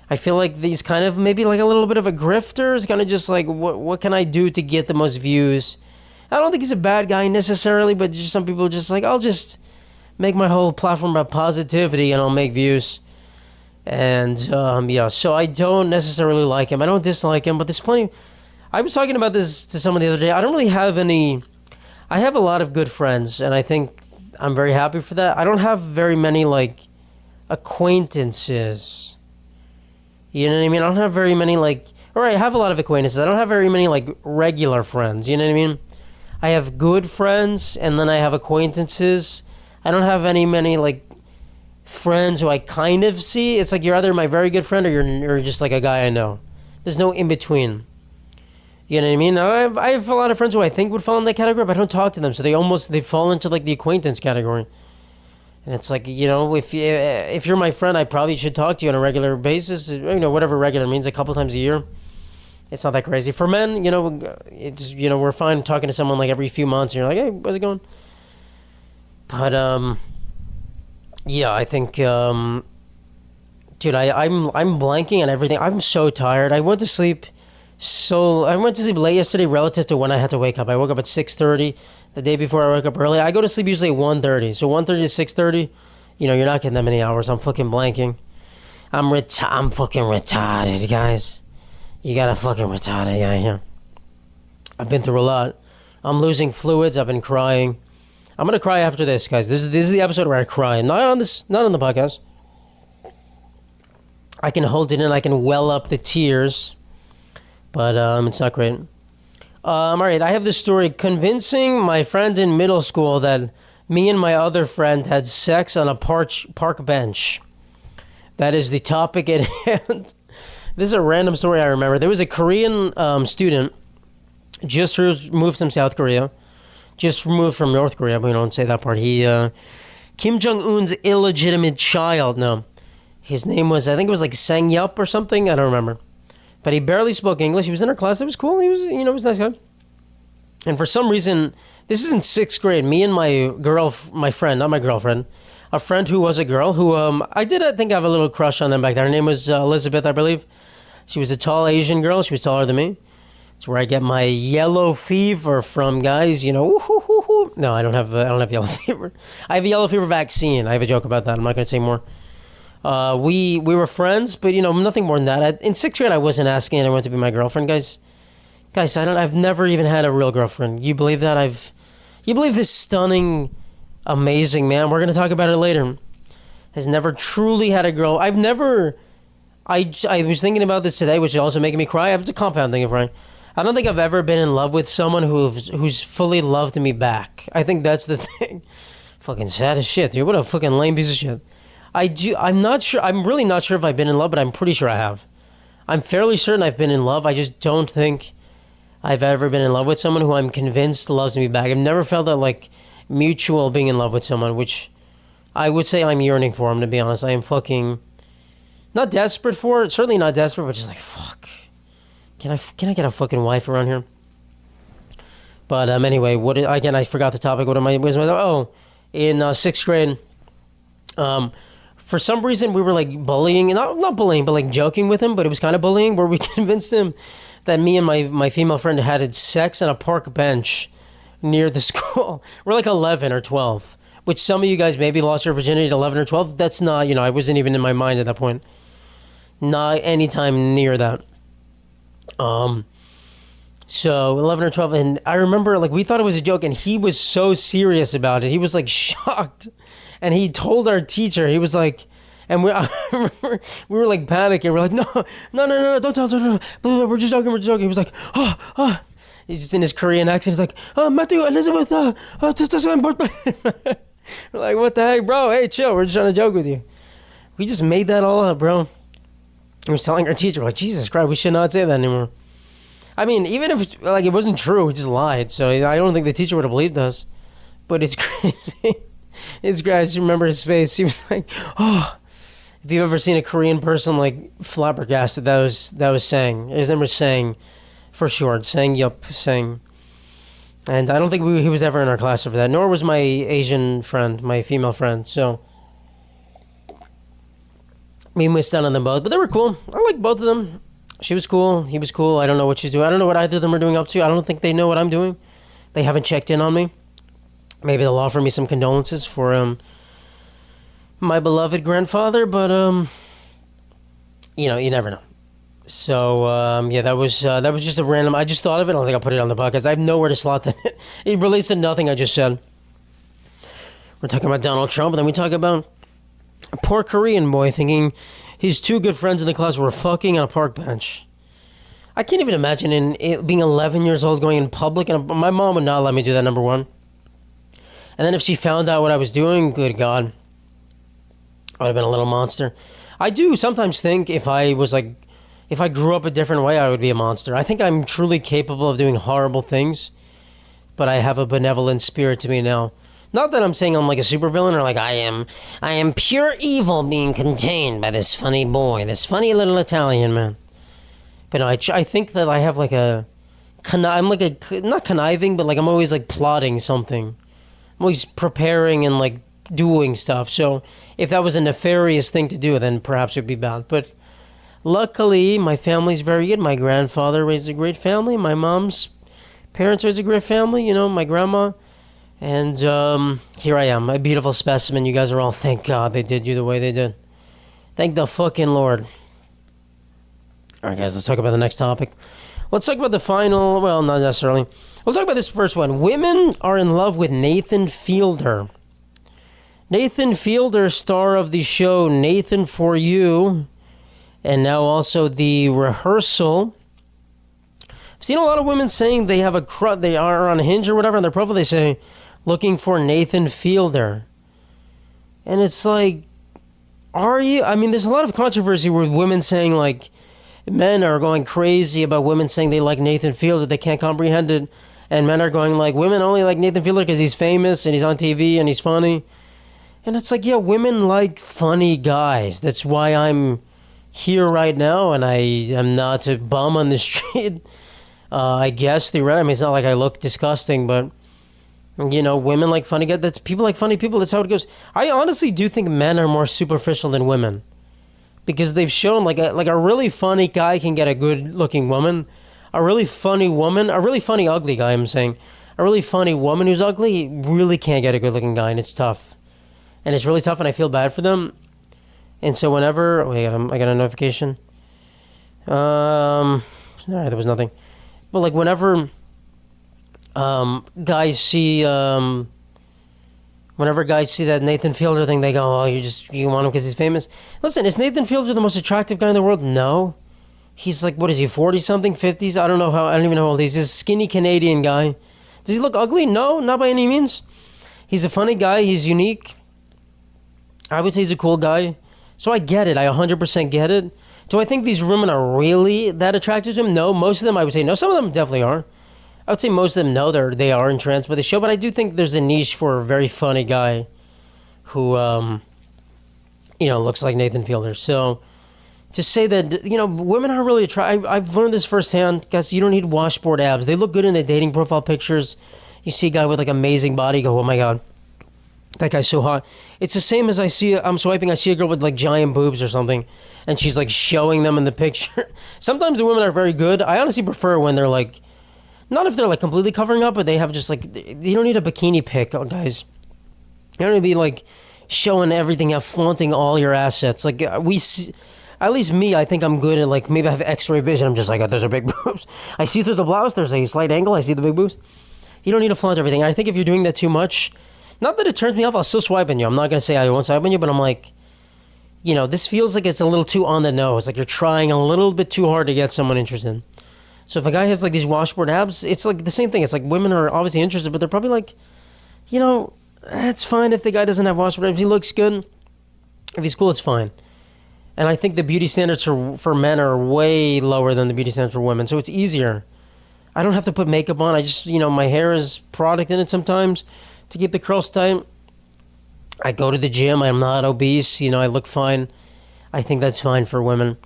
I feel like he's kind of maybe a little bit of a grifter. It's kind of just what can I do to get the most views? I don't think he's a bad guy necessarily, but just some people are just I'll just make my whole platform about positivity and I'll make views. And so I don't necessarily like him. I don't dislike him, but there's plenty. I was talking about this to someone the other day. I don't really have any. I have a lot of good friends, and I think I'm very happy for that. I don't have very many acquaintances. You know what I mean? I don't have very many I have a lot of acquaintances. I don't have very many regular friends. You know what I mean? I have good friends, and then I have acquaintances. I don't have many friends who I kind of see. It's you're either my very good friend or you're just a guy I know. There's no in between. You know what I mean? I have a lot of friends who I think would fall in that category, but I don't talk to them, so they fall into the acquaintance category. And it's if you're my friend, I probably should talk to you on a regular basis. Whatever regular means, a couple times a year. It's not that crazy. For men, it's we're fine talking to someone every few months, and you're like, hey, how's it going? But I think dude, I'm blanking on everything. I'm so tired. I went to sleep late yesterday relative to when I had to wake up. I woke up at 6:30 the day before I wake up early. I go to sleep usually at 1:30. So 1:30 to 6:30, you're not getting that many hours. I'm fucking blanking. I'm fucking retarded, guys. You got a fucking retarded guy here. I've been through a lot. I'm losing fluids. I've been crying. I'm gonna cry after this, guys. This is the episode where I cry. Not on the podcast. I can hold it in. I can well up the tears. But it's not great. All right, I have this story. Convincing my friend in middle school that me and my other friend had sex on a park bench. That is the topic at hand. This is a random story I remember. There was a Korean student just moved from South Korea. Just removed from North Korea, but we don't say that part. He, Kim Jong-un's illegitimate child. No. His name was, I think it was Sang-yup or something. I don't remember. But he barely spoke English. He was in our class. It was cool. He was, he was a nice guy. And for some reason, this is in 6th grade. Me and my friend, not my girlfriend, a friend who was a girl who I think have a little crush on them back then. Her name was Elizabeth, I believe. She was a tall Asian girl. She was taller than me. It's where I get my yellow fever from, guys. No, I don't have yellow fever. I have a yellow fever vaccine. I have a joke about that. I'm not going to say more. We were friends, but nothing more than that. In sixth grade, I wasn't asking anyone to be my girlfriend, guys. Guys, I've never even had a real girlfriend. You believe that? You believe this stunning, amazing man? We're gonna talk about it later. Has never truly had a girl. I was thinking about this today, which is also making me cry. It's a compound thing of crying. I don't think I've ever been in love with someone who's fully loved me back. I think that's the thing. Fucking sad as shit, dude. What a fucking lame piece of shit. I'm not sure. I'm really not sure if I've been in love, but I'm pretty sure I have. I'm fairly certain I've been in love. I just don't think I've ever been in love with someone who I'm convinced loves me back. I've never felt that, like, mutual being in love with someone, which I would say I'm yearning for him, to be honest. I am fucking not desperate for it. Certainly not desperate, but just like, fuck. Can I get a fucking wife around here? But anyway, again, I forgot the topic. In sixth grade, for some reason we were like bullying, not bullying, but like joking with him, but it was kind of bullying, where we convinced him that me and my female friend had sex on a park bench near the school. We're like 11 or 12, which some of you guys maybe lost your virginity at 11 or 12. That's not, I wasn't even in my mind at that point. Not any time near that. So 11 or 12, and I remember, like, we thought it was a joke, and he was so serious about it. He was like shocked, and he told our teacher. He was like, and I remember we were like panicking. We're like, no, don't tell, we're just joking. He was like, oh. He's just in his Korean accent. He's like, oh, Matthew, Elizabeth, we're like, what the heck, bro? Hey, chill. We're just trying to joke with you. We just made that all up, bro. We were telling our teacher, like, Jesus Christ, we should not say that anymore. I mean, even if like it wasn't true, we just lied. So I don't think the teacher would have believed us. But it's crazy. It's crazy. I just remember his face. He was like, oh. If you've ever seen a Korean person like flabbergasted, that was saying. His name was saying, for short. Saying, yup, saying. And I don't think he was ever in our class for that. Nor was my Asian friend, my female friend. So we missed out on them both, but they were cool. I like both of them. She was cool. He was cool. I don't know what she's doing. I don't know what either of them are doing up to. I don't think they know what I'm doing. They haven't checked in on me. Maybe they'll offer me some condolences for my beloved grandfather, but you never know. So yeah, that was just a random. I just thought of it. I don't think I'll put it on the podcast. I have nowhere to slot that. It relates to nothing I just said. We're talking about Donald Trump, and then we talk about a poor Korean boy thinking his two good friends in the class were fucking on a park bench. I can't even imagine being 11 years old going in public, and my mom would not let me do that, number one. And then if she found out what I was doing, good God, I would have been a little monster. I do sometimes think if I grew up a different way, I would be a monster. I think I'm truly capable of doing horrible things, but I have a benevolent spirit to me now. Not that I'm saying I'm like a supervillain or like I am pure evil being contained by this funny boy, this funny little Italian man. But no, I think that I have like I'm like not conniving, but like I'm always like plotting something. I'm always preparing and like doing stuff. So if that was a nefarious thing to do, then perhaps it would be bad. But luckily, my family's very good. My grandfather raised a great family. My mom's parents raised a great family. My grandma. And here I am, a beautiful specimen. You guys are all, thank God they did you the way they did. Thank the fucking Lord. All right, guys, let's talk about the next topic. Let's talk about the final, well, not necessarily. We'll talk about this first one. Women are in love with Nathan Fielder. Nathan Fielder, star of the show Nathan For You, and now also The Rehearsal. I've seen a lot of women saying they have they are on Hinge or whatever on their profile. They say, looking for Nathan Fielder. And it's like, are you? I mean, there's a lot of controversy with women saying, like, men are going crazy about women saying they like Nathan Fielder. They can't comprehend it. And men are going, like, women only like Nathan Fielder because he's famous and he's on TV and he's funny. And it's like, yeah, women like funny guys. That's why I'm here right now, and I am not a bum on the street. I guess theoretically, I mean, it's not like I look disgusting, but women like funny guys. That's people like funny people. That's how it goes. I honestly do think men are more superficial than women, because they've shown like a really funny guy can get a good looking woman, a really funny woman, a really funny ugly guy. I'm saying a really funny woman who's ugly really can't get a good looking guy, and it's tough, and it's really tough, and I feel bad for them. And so whenever I got a notification. No, there was nothing. But like whenever guys see that Nathan Fielder thing, they go, "Oh, you want him because he's famous." Listen, is Nathan Fielder the most attractive guy in the world? No. He's like, what is he, 40-something, 50s? I don't even know how old he is. He's a skinny Canadian guy. Does he look ugly? No, not by any means. He's a funny guy. He's unique. I would say he's a cool guy. So I get it. I 100% get it. Do I think these women are really that attracted to him? No. Most of them, I would say no. Some of them definitely are. I would say most of them know they are entranced by the show, but I do think there's a niche for a very funny guy who, looks like Nathan Fielder. So to say that, women aren't really attracted, I've learned this firsthand, guys. You don't need washboard abs. They look good in the dating profile pictures. You see a guy with like amazing body, you go, oh my God, that guy's so hot. It's the same as I'm swiping, I see a girl with like giant boobs or something, and she's like showing them in the picture. Sometimes the women are very good. I honestly prefer when they're like, not if they're like completely covering up, but they have just like, you don't need a bikini pic, guys. You don't need to be like showing everything out, flaunting all your assets. Like at least me, I think I'm good at like, maybe I have x-ray vision. I'm just like, oh, those are big boobs. I see through the blouse, there's a slight angle, I see the big boobs. You don't need to flaunt everything. I think if you're doing that too much, not that it turns me off, I'll still swipe on you. I'm not going to say I won't swipe on you, but I'm like, this feels like it's a little too on the nose. Like you're trying a little bit too hard to get someone interested. So if a guy has like these washboard abs, it's like the same thing. It's like women are obviously interested, but they're probably like, it's fine if the guy doesn't have washboard abs. If he looks good, if he's cool, it's fine. And I think the beauty standards for men are way lower than the beauty standards for women. So it's easier. I don't have to put makeup on. I just, my hair is product in it sometimes to keep the curls tight. I go to the gym. I'm not obese. I look fine. I think that's fine for women.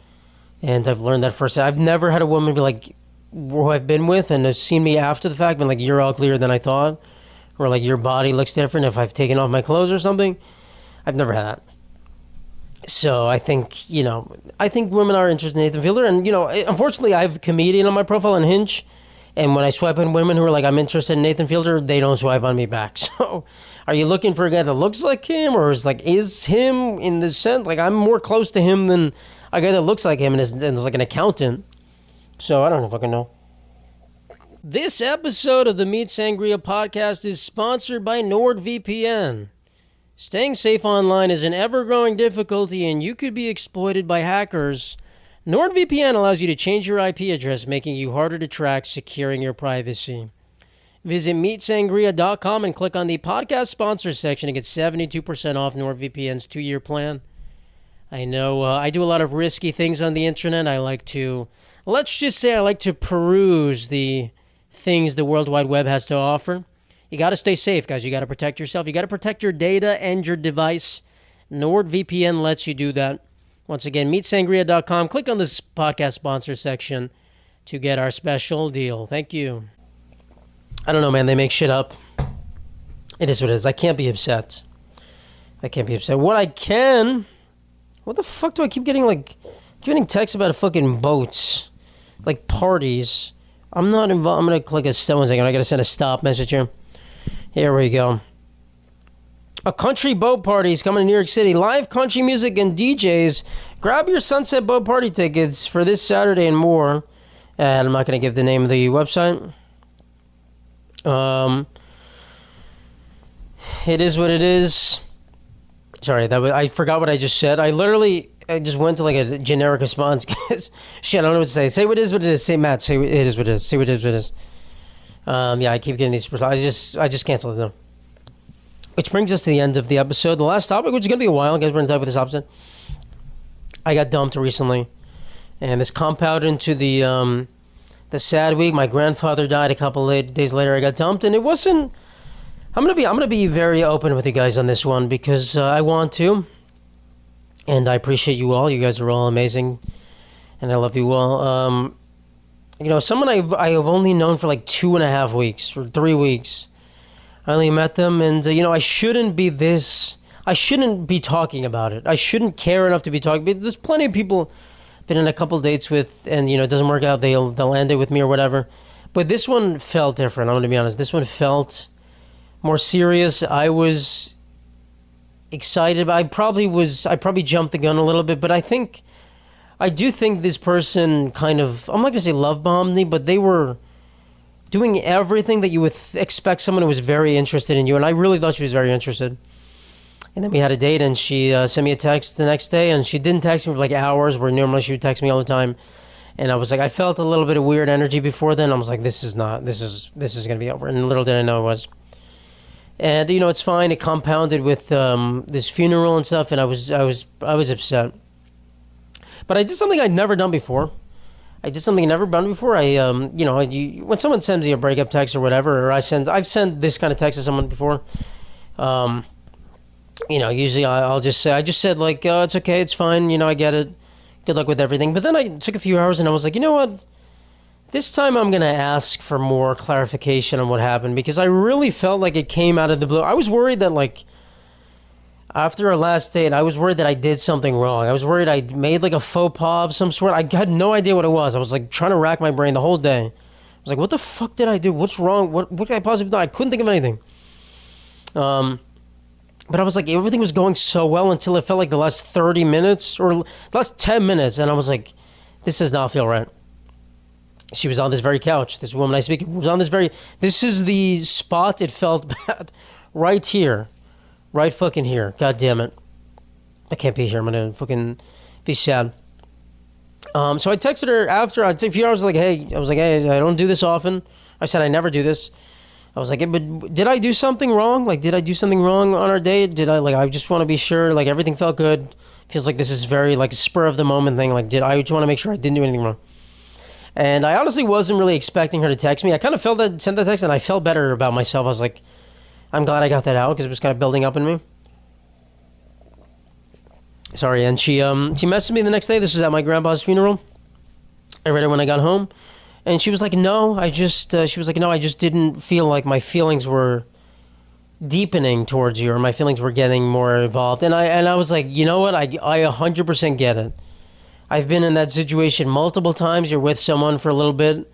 And I've learned that first. I've never had a woman be like, who I've been with and has seen me after the fact, been like, you're uglier than I thought. Or like, your body looks different if I've taken off my clothes or something. I've never had that. So I think, women are interested in Nathan Fielder. And, unfortunately, I have a comedian on my profile on Hinge. And when I swipe on women who are like, I'm interested in Nathan Fielder, they don't swipe on me back. So are you looking for a guy that looks like him or is him in the sense? Like, I'm more close to him than a guy that looks like him and is like an accountant. So I don't fucking know. This episode of the Meat Sangria podcast is sponsored by NordVPN. Staying safe online is an ever-growing difficulty and you could be exploited by hackers. NordVPN allows you to change your IP address, making you harder to track, securing your privacy. Visit meatsangria.com and click on the podcast sponsors section to get 72% off NordVPN's 2-year plan. I know I do a lot of risky things on the internet. Let's just say I like to peruse the things the World Wide Web has to offer. You got to stay safe, guys. You got to protect yourself. You got to protect your data and your device. NordVPN lets you do that. Once again, meatsangria.com. Click on this podcast sponsor section to get our special deal. Thank you. I don't know, man. They make shit up. It is what it is. I can't be upset. What the fuck do I keep getting texts about fucking boats? Like parties. I'm not involved. I'm going to click a 1 second. I got to send a stop message here. Here we go. A country boat party is coming to New York City. Live country music and DJs. Grab your Sunset Boat Party tickets for this Saturday and more. And I'm not going to give the name of the website. It is what it is. Sorry, I forgot what I just said. I just went to like a generic response. Shit, I don't know what to say. Say what it is. Say, Matt, say it is what it is. Say what it is. Yeah, I keep getting these. I just canceled them. Which brings us to the end of the episode. The last topic, which is going to be a while. Guys, we're going to talk about this opposite. I got dumped recently. And this compounded into the sad week. My grandfather died a couple days later. I got dumped. And it wasn't... I'm gonna be very open with you guys on this one because I want to. And I appreciate you all. You guys are all amazing. And I love you all. Someone I have only known for like 2.5 weeks or 3 weeks. I only met them, and I shouldn't be talking about it. I shouldn't care enough to be talking. But there's plenty of people I've been in a couple dates with, and it doesn't work out. They'll end it with me or whatever. But this one felt different. I'm gonna be honest. This one felt more serious. I was excited. I probably jumped the gun a little bit, but I do think this person kind of, I'm not going to say love bombed me, but they were doing everything that you would expect someone who was very interested in you. And I really thought she was very interested. And then we had a date, and she sent me a text the next day, and she didn't text me for like hours, where normally she would text me all the time. And I was like, I felt a little bit of weird energy before then. I was like, this is going to be over. And little did I know it was. And, it's fine. It compounded with this funeral and stuff, and I was upset. But I did something I'd never done before. When someone sends me a breakup text or whatever, or I've sent this kind of text to someone before. Usually I just said like, it's okay, it's fine, I get it. Good luck with everything. But then I took a few hours and I was like, you know what? This time I'm going to ask for more clarification on what happened, because I really felt like it came out of the blue. I was worried that like, after our last date, I was worried that I did something wrong. I was worried I made like a faux pas of some sort. I had no idea what it was. I was like trying to rack my brain the whole day. I was like, what the fuck did I do? What's wrong? What could I possibly do? I couldn't think of anything. But I was like, everything was going so well until it felt like the last 30 minutes or the last 10 minutes. And I was like, this does not feel right. She was on this very couch. This woman I speak was on this is the spot it felt bad. Right here. Right fucking here. God damn it. I can't be here. I'm going to fucking be sad. So I texted her after a few hours, like, hey, I don't do this often. I said I never do this. I was like, hey, but did I do something wrong? Like, did I do something wrong on our date? I just want to be sure, like, everything felt good. Feels like this is very, like, a spur of the moment thing. Like, I just want to make sure I didn't do anything wrong. And I honestly wasn't really expecting her to text me. I kind of sent that text, and I felt better about myself. I was like, I'm glad I got that out, because it was kind of building up in me. Sorry, and she messaged me the next day. This was at my grandpa's funeral. I read it when I got home, and she was like, "No, I just didn't feel like my feelings were deepening towards you, or my feelings were getting more involved." And I was like, you know what? I 100% get it. I've been in that situation multiple times. You're with someone for a little bit.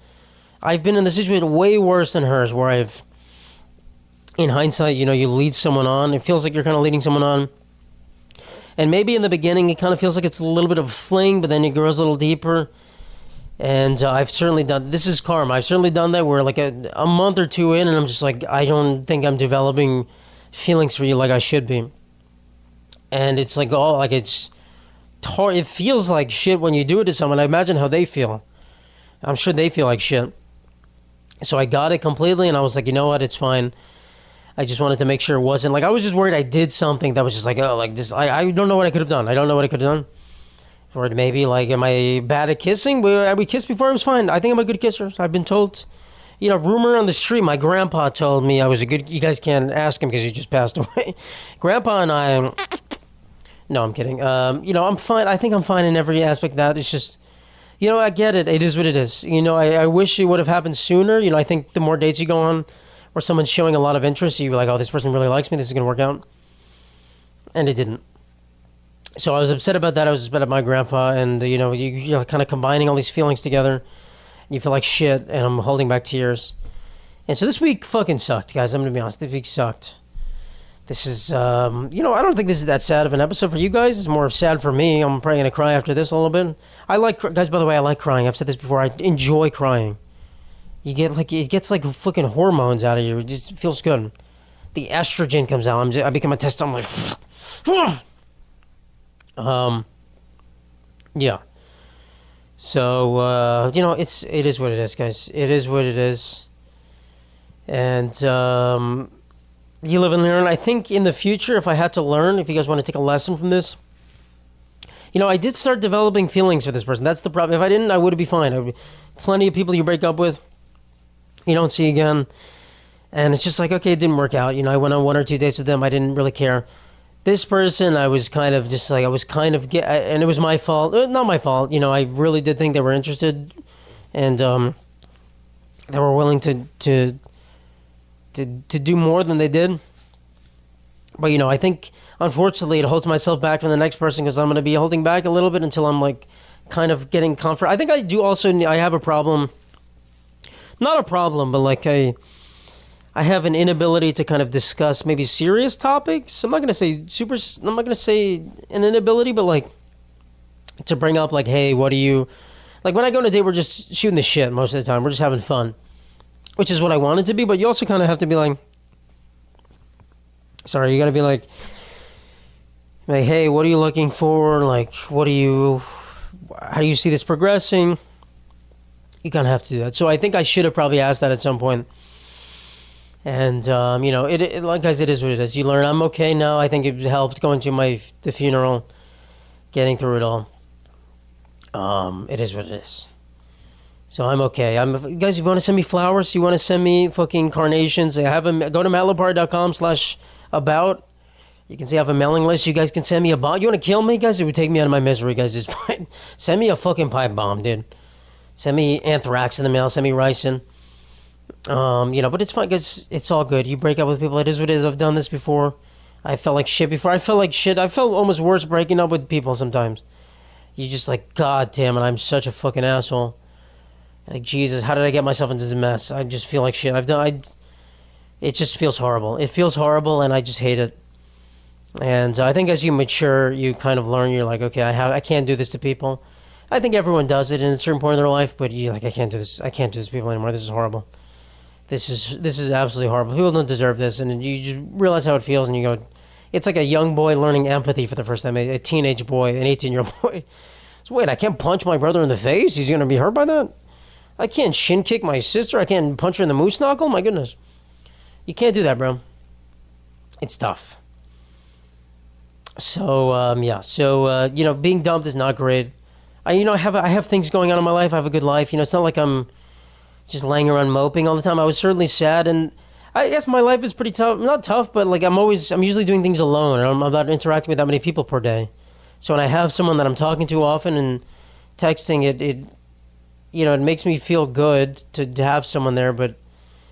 I've been in the situation way worse than hers, where in hindsight, you lead someone on. It feels like you're kind of leading someone on. And maybe in the beginning, it kind of feels like it's a little bit of a fling, but then it grows a little deeper. And I've certainly done, this is karma. I've certainly done that where like a month or two in, and I'm just like, I don't think I'm developing feelings for you like I should be. And it's like, it feels like shit when you do it to someone. I imagine how they feel. I'm sure they feel like shit. So I got it completely, and I was like, you know what, it's fine. I just wanted to make sure it wasn't like, I was just worried I did something that was just like, oh, like this, I don't know what I could have done. I don't know what I could have done. Or maybe like, am I bad at kissing? We kissed before, it was fine. I think I'm a good kisser. I've been told, rumor on the street, my grandpa told me I was a good, you guys can't ask him because he just passed away. Grandpa and I, no, I'm kidding. I'm fine. I think I'm fine in every aspect of that. It's just, I get it. It is what it is. I wish it would have happened sooner. I think the more dates you go on, or someone's showing a lot of interest, you're like, oh, this person really likes me, this is going to work out. And it didn't. So I was upset about that. I was upset at my grandpa, and, you're kind of combining all these feelings together, and you feel like shit, and I'm holding back tears. And so this week fucking sucked, guys. I'm going to be honest. This week sucked. This is, I don't think this is that sad of an episode for you guys. It's more sad for me. I'm probably going to cry after this a little bit. Guys, by the way, I like crying. I've said this before. I enjoy crying. You get like, it gets like fucking hormones out of you. It just feels good. The estrogen comes out. I become a test. I'm like, yeah. So, it is what it is, guys. It is what it is. And, you live and learn. I think in the future, if I had to learn, if you guys want to take a lesson from this, I did start developing feelings for this person. That's the problem. If I didn't, I would be fine. Plenty of people you break up with, you don't see again, and it's just like, okay, it didn't work out. I went on 1 or 2 dates with them. I didn't really care. This person, I was kind of just like, and it was my fault. Not my fault. I really did think they were interested, and they were willing to do more than they did. But I think unfortunately it holds myself back from the next person, because I'm going to be holding back a little bit until I'm like kind of getting comfort. I think I do also, I have a problem. Not a problem, but like I I have an inability to kind of discuss maybe serious topics. I'm not gonna say I'm not gonna say an inability, but like to bring up like, hey, what do you like? When I go on a date, we're just shooting the shit most of the time. We're just having fun, which is what I want it to be. But you also kind of have to be like, sorry, you gotta be like, hey, what are you looking for? Like, how do you see this progressing? You kind of have to do that. So I think I should have probably asked that at some point. And, you know, like guys, it is what it is. You learn. I'm okay now. I think it helped going to the funeral, getting through it all. It is what it is. So I'm okay. Guys, if you want to send me flowers, you want to send me fucking carnations, go to matlipari.com/about. You can see I have a mailing list. You guys can send me a bomb. You want to kill me, guys? It would take me out of my misery, guys. It's fine. Send me a fucking pipe bomb, dude. Send me anthrax in the mail. Send me ricin. You know, but it's fine, guys. It's all good. You break up with people. It is what it is. I've done this before. I felt like shit before. I felt like shit. I felt almost worse breaking up with people sometimes. You just like, God damn it, I'm such a fucking asshole. Like, Jesus, how did I get myself into this mess? I just feel like shit. It just feels horrible. It feels horrible, and I just hate it. And I think as you mature, you kind of learn. You're like, okay, I can't do this to people. I think everyone does it in a certain point in their life, but you're like, I can't do this. I can't do this to people anymore. This is horrible. This is absolutely horrible. People don't deserve this, and you just realize how it feels, and you go, it's like a young boy learning empathy for the first time. A teenage boy, an 18-year-old boy. So wait, I can't punch my brother in the face? He's gonna be hurt by that? I can't shin kick my sister? I can't punch her in the moose knuckle? My goodness, you can't do that, bro. It's tough. So, yeah. So, you know, being dumped is not great. I have things going on in my life. I have a good life. You know, it's not like I'm just laying around moping all the time. I was certainly sad, and I guess my life is pretty tough. Not tough, but like I'm usually doing things alone. I'm not interacting with that many people per day. So when I have someone that I'm talking to often and texting, it you know, it makes me feel good to have someone there, but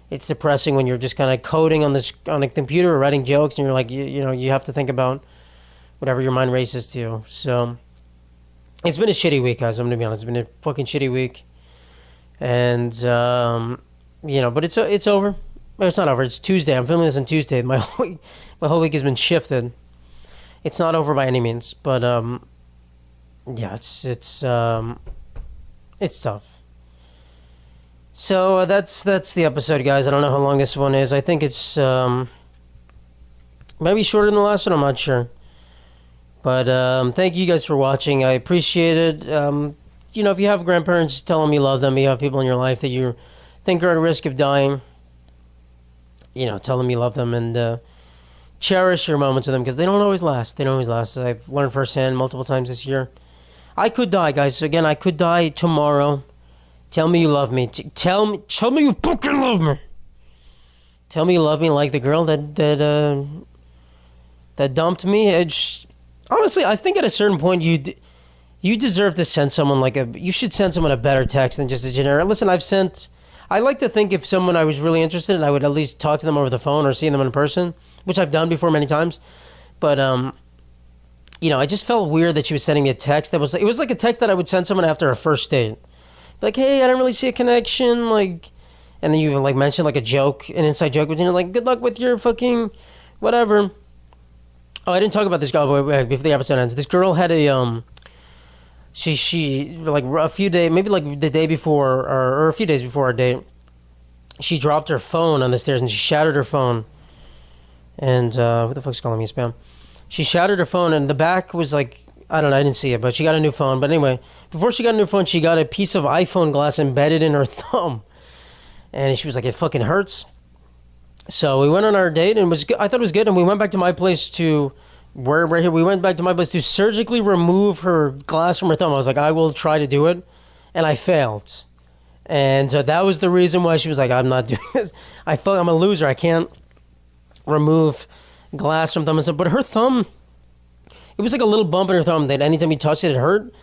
it's depressing when you're just kind of coding on a computer or writing jokes, and you're like, you know, you have to think about whatever your mind races to. So it's been a shitty week, guys. I'm gonna be honest. It's been a fucking shitty week, and you know, but it's over. Well, it's not over. It's Tuesday. I'm filming this on Tuesday. My whole week has been shifted. It's not over by any means, but yeah, it's tough. So that's the episode, guys. I don't know how long this one is. I think it's maybe shorter than the last one. I'm not sure. But thank you guys for watching. I appreciate it. You know, if you have grandparents, tell them you love them. You have people in your life that you think are at risk of dying. You know, tell them you love them, and cherish your moments with them, because they don't always last. They don't always last. I've learned firsthand multiple times this year. I could die, guys. Again, I could die tomorrow. Tell me you love me. Tell me you fucking love me. Tell me you love me like the girl that dumped me. Honestly, I think at a certain point you deserve to send someone you should send someone a better text than just a generic. Listen, I like to think if someone I was really interested in, I would at least talk to them over the phone or see them in person, which I've done before many times. But you know, I just felt weird that she was sending me a text it was like a text that I would send someone after a first date. Like, hey, I didn't really see a connection, like, and then you like mention like a joke, an inside joke between you, like, good luck with your fucking whatever. Oh, I didn't talk about this girl before the episode ends. This girl had a she like a few days, maybe like the day before or a few days before our date, she dropped her phone on the stairs and she shattered her phone. And who the fuck's calling me spam? She shattered her phone, and the back was like, I don't know, I didn't see it, but she got a new phone. But anyway, before she got a new phone, she got a piece of iPhone glass embedded in her thumb, and she was like, it fucking hurts. So we went on our date, and I thought it was good, and we went back to my place to surgically remove her glass from her thumb. I was like, I will try to do it, and I failed. And that was the reason why she was like, I'm not doing this. I felt I'm a loser. I can't remove glass from thumb and stuff. But her thumb, it was like a little bump in her thumb that anytime you touched it, it hurt.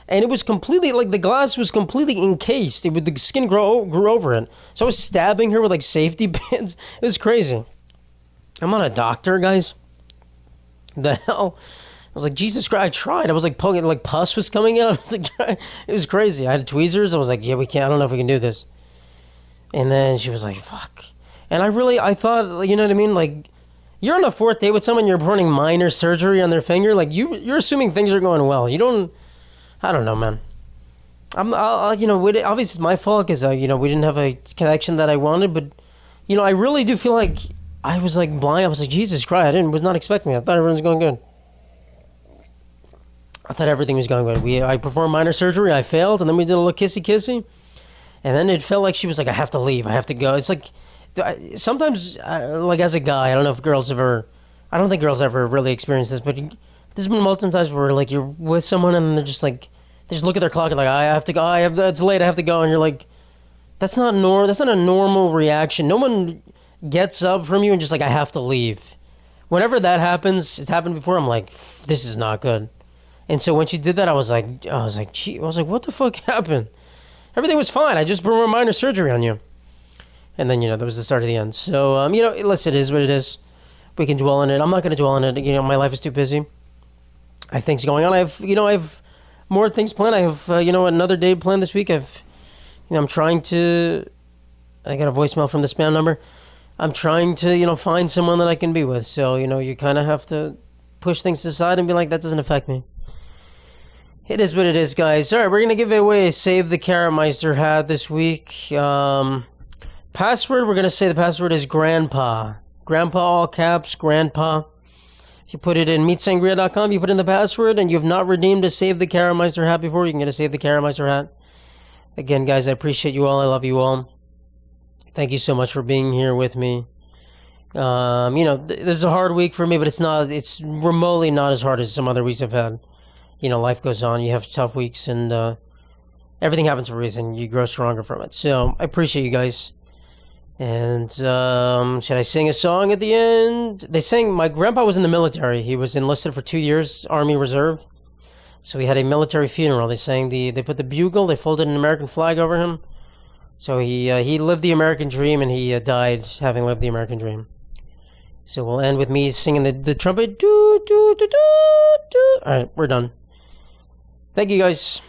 And it was completely, like, the glass was completely encased. The skin grew over it. So I was stabbing her with, like, safety pins. It was crazy. I'm not a doctor, guys. The hell? I was like, Jesus Christ, I tried. I was, like, poking, like, pus was coming out. I was like, it was crazy. I had tweezers. I was like, yeah, we can't. I don't know if we can do this. And then she was like, fuck. And I thought, you know what I mean? Like, you're on the fourth date with someone, you're performing minor surgery on their finger. Like, you're assuming things are going well. You don't, I don't know, man. You know, obviously it's my fault because, you know, we didn't have a connection that I wanted. But, you know, I really do feel like I was, like, blind. I was like, Jesus Christ, was not expecting it. I thought everything was going good. I thought everything was going good. I performed minor surgery. I failed. And then we did a little kissy-kissy. And then it felt like she was like, I have to leave. I have to go. It's like, sometimes, like as a guy, I don't know if girls ever, I don't think girls ever really experience this, but there's been multiple times where like you're with someone and they're just like, they just look at their clock and like, I have to go. It's late. I have to go. And you're like, that's not a normal reaction. No one gets up from you and just like, I have to leave. Whenever that happens, it's happened before. I'm like, this is not good. And so when she did that, I was like, what the fuck happened? Everything was fine. I just performed minor surgery on you. And then, you know, that was the start of the end. So, you know, listen, it is what it is. We can dwell on it. I'm not going to dwell on it. You know, my life is too busy. I have things going on. I have more things planned. I have, another day planned this week. I'm trying to, I got a voicemail from the spam number. I'm trying to, find someone that I can be with. So, you know, you kind of have to push things aside and be like, that doesn't affect me. It is what it is, guys. All right, we're going to give away a Save the Carrotmeister hat this week. Password, we're going to say the password is Grandpa. Grandpa, all caps, Grandpa. If you put it in meatsangria.com, you put in the password, and you have not redeemed a Save the Carrotmeister hat before, you can get a Save the Carrotmeister hat. Again, guys, I appreciate you all. I love you all. Thank you so much for being here with me. This is a hard week for me, but it's remotely not as hard as some other weeks I've had. You know, life goes on. You have tough weeks, and everything happens for a reason. You grow stronger from it. So I appreciate you guys. And should I sing a song at the end? My grandpa was in the military. He was enlisted for 2 years, Army Reserve. So he had a military funeral. They put the bugle, they folded an American flag over him. So he lived the American dream, and he died having lived the American dream. So we'll end with me singing the trumpet. Doo, doo, doo, doo, doo. All right, we're done. Thank you, guys.